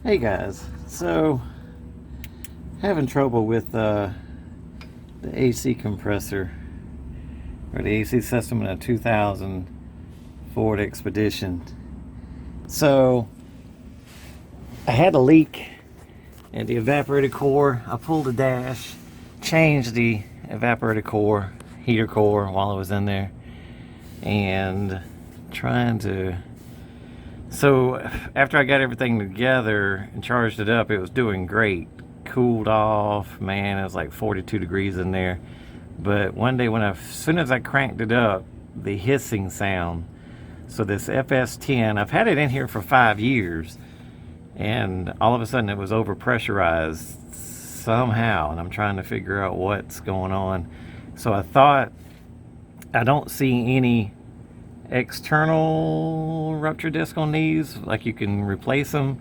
Hey guys, so having trouble with the AC compressor or the AC system in a 2000 Ford Expedition. So I had a leak in the evaporator core. I pulled the dash, changed the evaporator core, heater core while I was in there, and trying to. So after I got everything together and charged it up, it was doing great. Cooled off, man, it was like 42 degrees in there. But one day as soon as I cranked it up, the hissing sound. So this FS10, I've had it in here for 5 years, and all of a sudden it was over pressurized somehow, and I'm trying to figure out what's going on. So I thought, I don't see any external rupture disc on these, like you can replace them,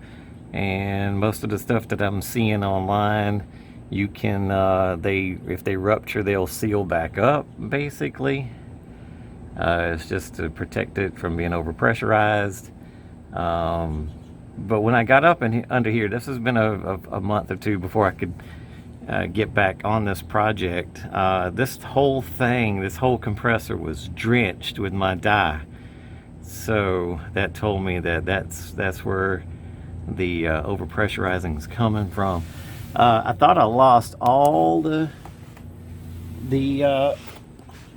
and most of the stuff that I'm seeing online, you can if they rupture, they'll seal back up basically. It's just to protect it from being over pressurized. But when I got up under here, this has been a month or two before I could get back on this project. This whole compressor was drenched with my dye. So that told me that that's where the overpressurizing is coming from. I thought I lost all the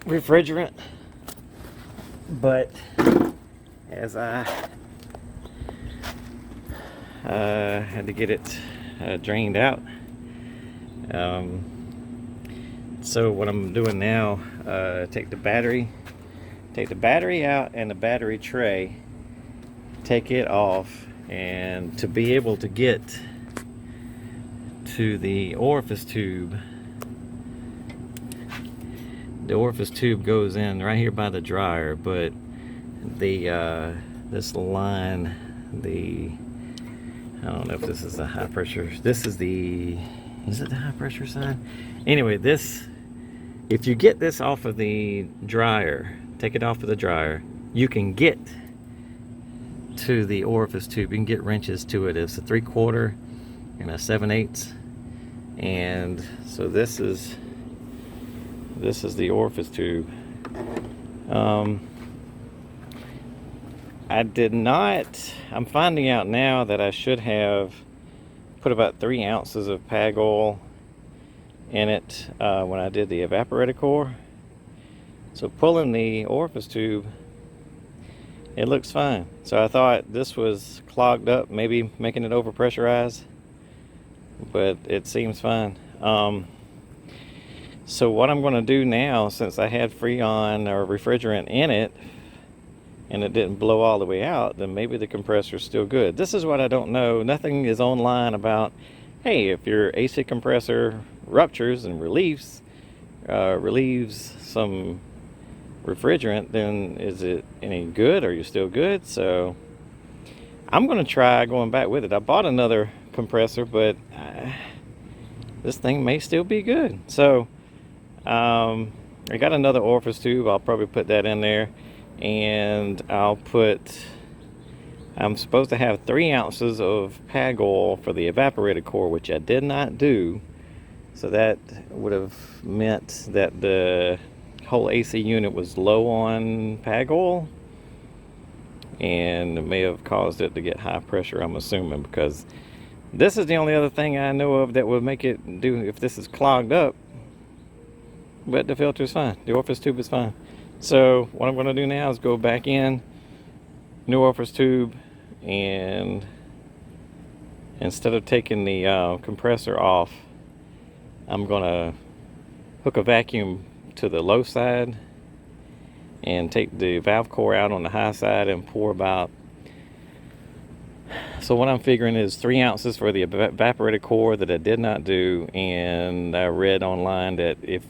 refrigerant, but as I had to get it drained out. So what I'm doing now, take the battery out and the battery tray, take it off, and to be able to get to the orifice tube goes in right here by the dryer, but the this line, I don't know if this is the high pressure, is it the high pressure side? Anyway, if you get this off of the dryer, take it off of the dryer, you can get to the orifice tube. You can get wrenches to it. It's a 3/4 and a 7/8, and so this is the orifice tube. I'm finding out now that I should have put about 3 ounces of PAG oil in it when I did the evaporator core. So pulling the orifice tube, it looks fine. So I thought this was clogged up, maybe making it over pressurized, but it seems fine. So what I'm going to do now, since I had Freon or refrigerant in it and it didn't blow all the way out, then maybe the compressor is still good. This is what I don't know. Nothing is online about, hey, if your AC compressor ruptures and relieves some refrigerant, then is it any good? Are you still good? So I'm going to try going back with it. I bought another compressor, but this thing may still be good. So I got another orifice tube. I'll probably put that in there, and I'm supposed to have 3 ounces of PAG oil for the evaporator core, which I did not do. So that would have meant that the whole AC unit was low on PAG oil, and it may have caused it to get high pressure, I'm assuming, because this is the only other thing I know of that would make it do if this is clogged up. But the filter is fine. The orifice tube is fine. So what I'm going to do now is go back in, new orifice tube, and instead of taking the compressor off, I'm going to hook a vacuum to the low side and take the valve core out on the high side and pour about, so what I'm figuring is 3 ounces for the evaporator core that I did not do. And I read online that if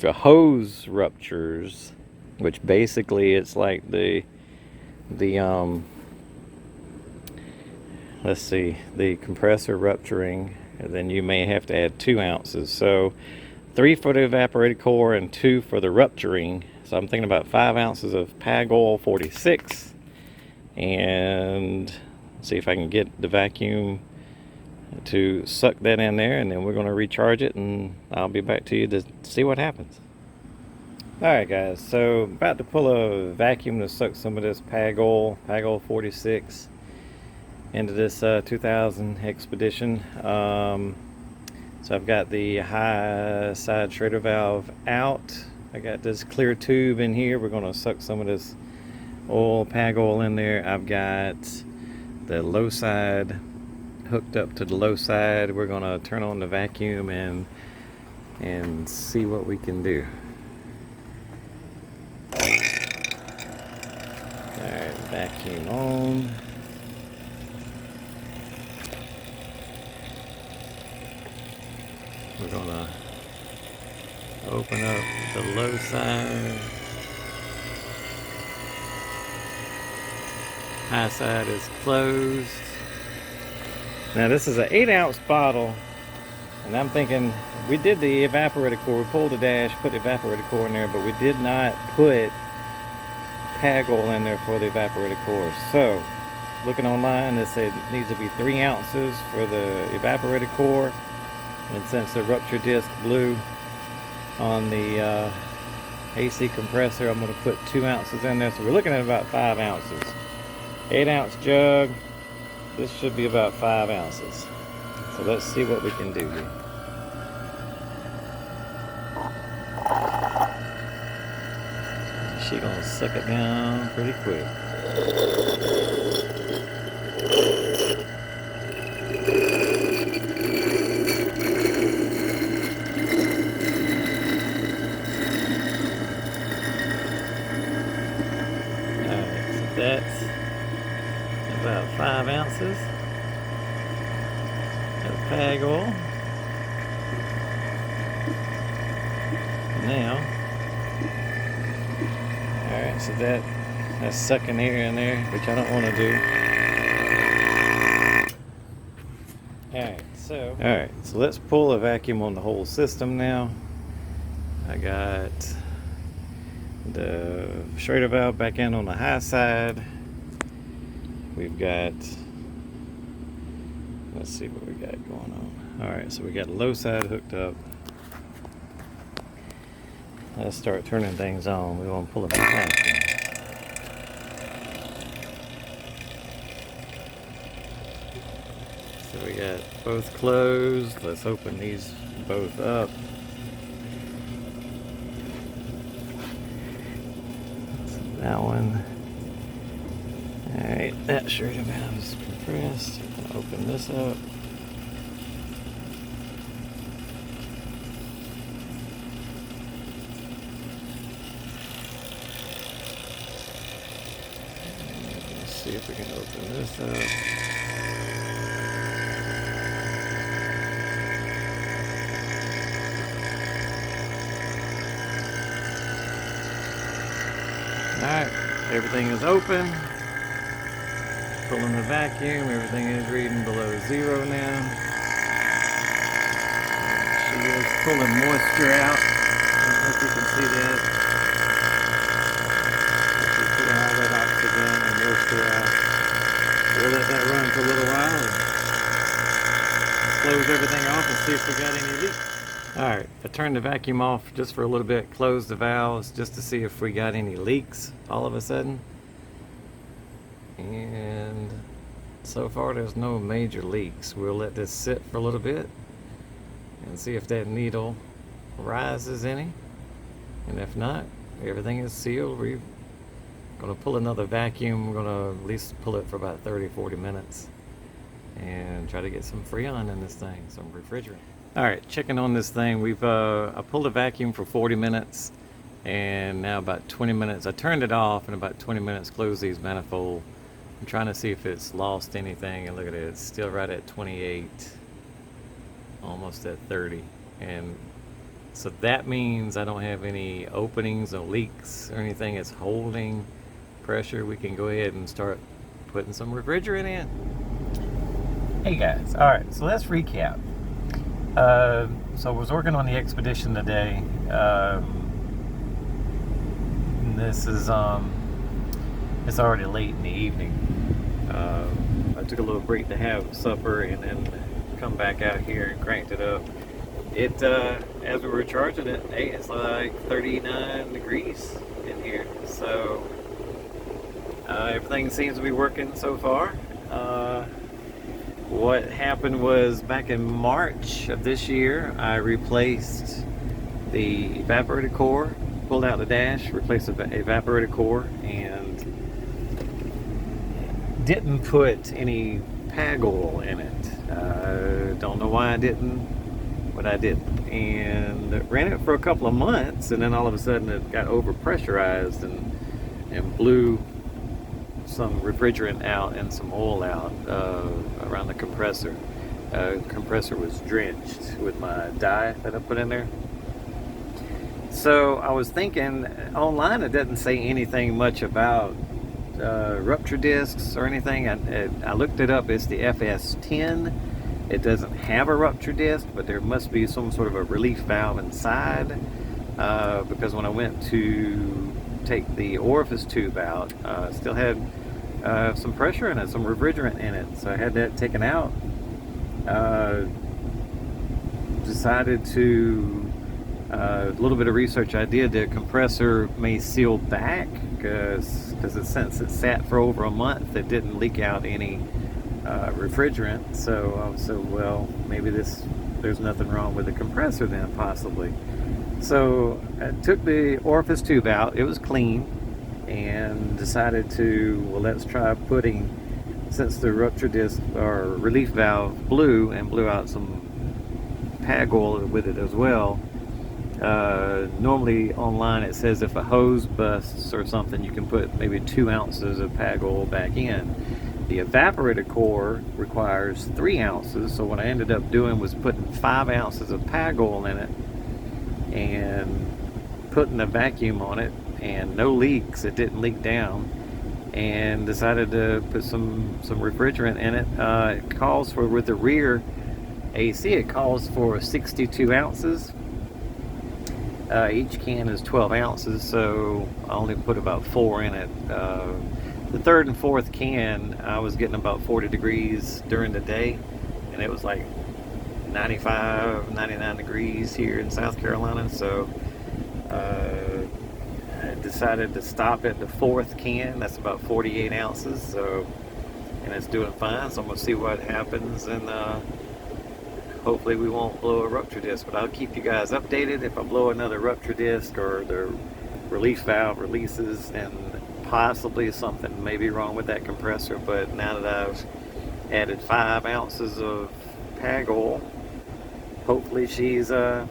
a hose ruptures, which basically it's like the compressor rupturing, then you may have to add 2 ounces. So 3 for the evaporator core and 2 for the rupturing. So I'm thinking about 5 ounces of PAG oil 46, and see if I can get the vacuum to suck that in there, and then we're going to recharge it, and I'll be back to you to see what happens. Alright guys, so about to pull a vacuum to suck some of this Pag Oil 46 into this 2000 Expedition. So I've got the high side Schrader valve out. I got this clear tube in here. We're going to suck some of this Pag Oil in there. I've got the low side hooked up to the low side. We're going to turn on the vacuum and see what we can do. Alright, vacuum on. We're gonna open up the low side. High side is closed. Now this is an 8-ounce bottle, and I'm thinking we did the evaporator core. We pulled the dash, put the evaporator core in there, but we did not put Pag Oil in there for the evaporator core. So looking online, it said it needs to be 3 ounces for the evaporator core. And since the rupture disc blew on the AC compressor, I'm going to put 2 ounces in there. So we're looking at about 5 ounces. 8-ounce jug. This should be about 5 ounces. So let's see what we can do here. She's going to suck it down pretty quick. That's about 5 ounces of Pag Oil. Now, alright, so that's sucking air in there, which I don't want to do. Alright, so let's pull a vacuum on the whole system now. I got the Schrader valve back in on the high side. We've got, let's see what we got going on. Alright, so we got the low side hooked up. Let's start turning things on. We want to pull it back in. So we got both closed. Let's open these both up. That one. Alright, that Schrader valve is compressed. Open this up. Let's see if we can open this up. Alright, everything is open. Pulling the vacuum, everything is reading below 0 now. She is pulling moisture out. I don't know if you can see that. She's pulling all that oxygen and moisture out. We'll let that run for a little while and close everything off and see if we got any leaks. Alright, I turned the vacuum off just for a little bit, closed the valves just to see if we got any leaks all of a sudden. And so far there's no major leaks. We'll let this sit for a little bit and see if that needle rises any. And if not, everything is sealed. We're going to pull another vacuum. We're going to at least pull it for about 30-40 minutes and try to get some Freon in this thing, some refrigerant. Alright, checking on this thing. I pulled a vacuum for 40 minutes and now about 20 minutes. I turned it off and about 20 minutes closed these manifolds. I'm trying to see if it's lost anything, and look at it, it's still right at 28, almost at 30. And so that means I don't have any openings or leaks or anything. It's holding pressure. We can go ahead and start putting some refrigerant in. Hey guys, alright, so let's recap. So I was working on the Expedition today. This is it's already late in the evening. I took a little break to have supper, and then come back out here and cranked it up. It, as we were charging it, hey, it's like 39 degrees in here. So everything seems to be working so far. What happened was back in March of this year, I replaced the evaporator core, pulled out the dash, replaced the evaporator core, and didn't put any pag oil in it. Don't know why I didn't, but I didn't. And ran it for a couple of months, and then all of a sudden it got over pressurized and blew some refrigerant out and some oil out around the compressor. Compressor was drenched with my dye that I put in there. So I was thinking, online it doesn't say anything much about rupture discs or anything. I looked it up. It's the FS10. It doesn't have a rupture disc, but there must be some sort of a relief valve inside, because when I went to take the orifice tube out, still had some pressure in it, some refrigerant in it, so I had that taken out. Decided to, a little bit of research I did, the compressor may seal back because since it sat for over a month, it didn't leak out any refrigerant. So well, maybe there's nothing wrong with the compressor then, possibly. So I took the orifice tube out. It was clean, and decided to, well, let's try putting, since the rupture disc or relief valve blew out some pag oil with it as well. Normally online it says if a hose busts or something, you can put maybe 2 ounces of pag oil back in. The evaporator core requires 3 ounces, so what I ended up doing was putting 5 ounces of pag oil in it and putting a vacuum on it, and no leaks. It didn't leak down, and decided to put some refrigerant in it. It calls for, with the rear AC, it calls for 62 ounces. Each can is 12 ounces, so I only put about 4 in it. The third and fourth can, I was getting about 40 degrees during the day, and it was like 95, 99 degrees here in South Carolina, so I decided to stop at the fourth can. That's about 48 ounces, so, and it's doing fine, so I'm going to see what happens, and hopefully we won't blow a rupture disc, but I'll keep you guys updated. If I blow another rupture disc or the relief valve releases, then possibly something may be wrong with that compressor. But now that I've added 5 ounces of pag oil, hopefully she's lubed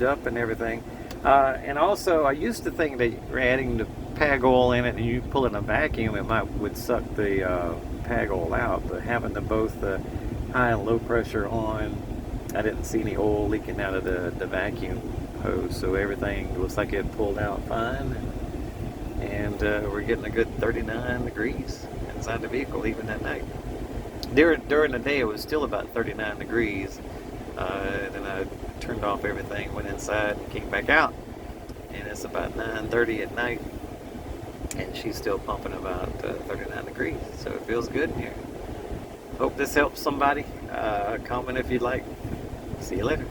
up and everything. And also, I used to think that adding the pag oil in it and you pull it in a vacuum, it would suck the pag oil out, but having the both the high and low pressure on, I didn't see any oil leaking out of the vacuum hose, so everything looks like it pulled out fine, and we're getting a good 39 degrees inside the vehicle even at night. During the day it was still about 39 degrees, then I turned off everything, went inside and came back out, and it's about 9:30 at night and she's still pumping about 39 degrees, so it feels good in here. Hope this helps somebody. Comment if you'd like. See you later.